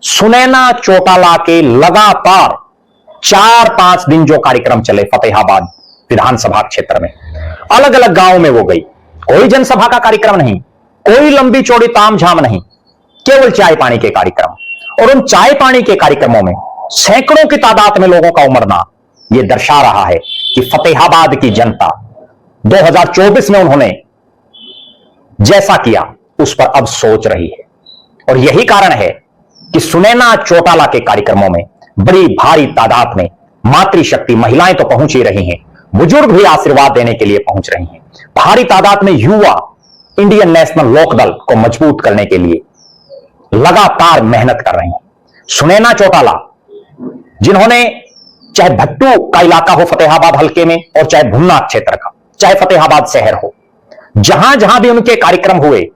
सुनैना चौटाला के लगातार 4-5 दिन जो कार्यक्रम चले फतेहाबाद विधानसभा क्षेत्र में, अलग अलग गांव में वो गई। कोई जनसभा का कार्यक्रम नहीं, कोई लंबी चौड़ी तामझाम नहीं, केवल चाय पानी के कार्यक्रम। और उन चाय पानी के कार्यक्रमों में सैकड़ों की तादाद में लोगों का उमड़ना यह दर्शा रहा है कि फतेहाबाद की जनता 2024 में उन्होंने जैसा किया उस पर अब सोच रही है। और यही कारण है कि सुनैना चौटाला के कार्यक्रमों में बड़ी भारी तादाद में मातृशक्ति महिलाएं तो पहुंच ही रही हैं, बुजुर्ग भी आशीर्वाद देने के लिए पहुंच रही हैं। भारी तादाद में युवा इंडियन नेशनल लोकदल को मजबूत करने के लिए लगातार मेहनत कर रहे हैं। सुनैना चौटाला जिन्होंने चाहे भट्टू का इलाका हो फतेहाबाद हल्के में और चाहे भुन्ना क्षेत्र का, चाहे फतेहाबाद शहर हो, जहां जहां भी उनके कार्यक्रम हुए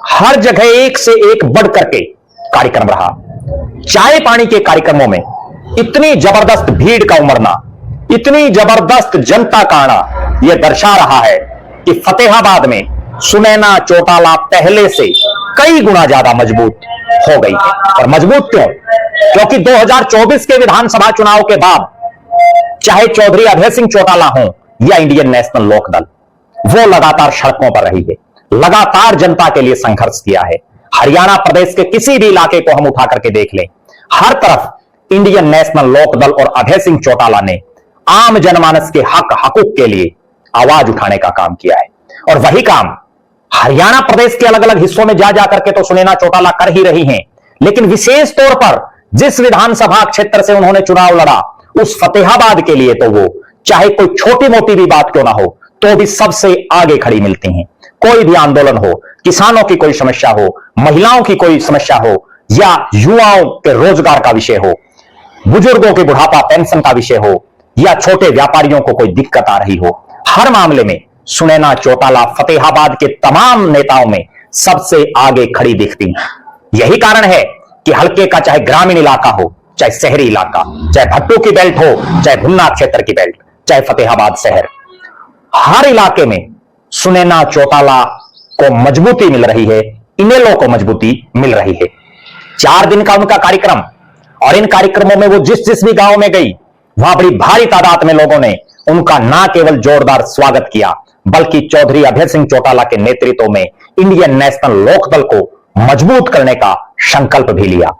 हर जगह एक से एक बढ़ करके कार्यक्रम रहा। चाय पानी के कार्यक्रमों में इतनी जबरदस्त भीड़ का उमड़ना, इतनी जबरदस्त जनता का आना यह दर्शा रहा है कि फतेहाबाद में सुनैना चौटाला पहले से कई गुना ज्यादा मजबूत हो गई है। और मजबूत क्यों? क्योंकि 2024 के विधानसभा चुनाव के बाद चाहे चौधरी अभय सिंह चौटाला हो या इंडियन नेशनल लोकदल, वो लगातार सड़कों पर रही है, लगातार जनता के लिए संघर्ष किया है। हरियाणा प्रदेश के किसी भी इलाके को हम उठा करके देख लें, हर तरफ इंडियन नेशनल लोकदल और अभय सिंह चौटाला ने आम जनमानस के हक हकूक के लिए आवाज उठाने का काम किया है। और वही काम हरियाणा प्रदेश के अलग अलग हिस्सों में जा जाकर के तो सुनैना चौटाला कर ही रही हैं, लेकिन विशेष तौर पर जिस विधानसभा क्षेत्र से उन्होंने चुनाव लड़ा उस फतेहाबाद के लिए तो वो चाहे कोई छोटी मोटी भी बात क्यों ना हो तो भी सबसे आगे खड़ी मिलती हैं। कोई भी आंदोलन हो, किसानों की कोई समस्या हो, महिलाओं की कोई समस्या हो, या युवाओं के रोजगार का विषय हो, बुजुर्गों के बुढ़ापा पेंशन का विषय हो, या छोटे व्यापारियों को कोई दिक्कत आ रही हो, हर मामले में सुनैना चौटाला फतेहाबाद के तमाम नेताओं में सबसे आगे खड़ी दिखती हैं। यही कारण है कि हल्के का चाहे ग्रामीण इलाका हो, चाहे शहरी इलाका, चाहे भट्टू की बेल्ट हो, चाहे भुन्ना क्षेत्र की बेल्ट, चाहे फतेहाबाद शहर, हर इलाके में सुनैना चौटाला को मजबूती मिल रही है, इनेलो को मजबूती मिल रही है। 4 दिन का उनका कार्यक्रम, और इन कार्यक्रमों में वो जिस जिस भी गांव में गई वहां बड़ी भारी तादाद में लोगों ने उनका ना केवल जोरदार स्वागत किया बल्कि चौधरी अभय सिंह चौटाला के नेतृत्व में इंडियन नेशनल लोकदल को मजबूत करने का संकल्प भी लिया।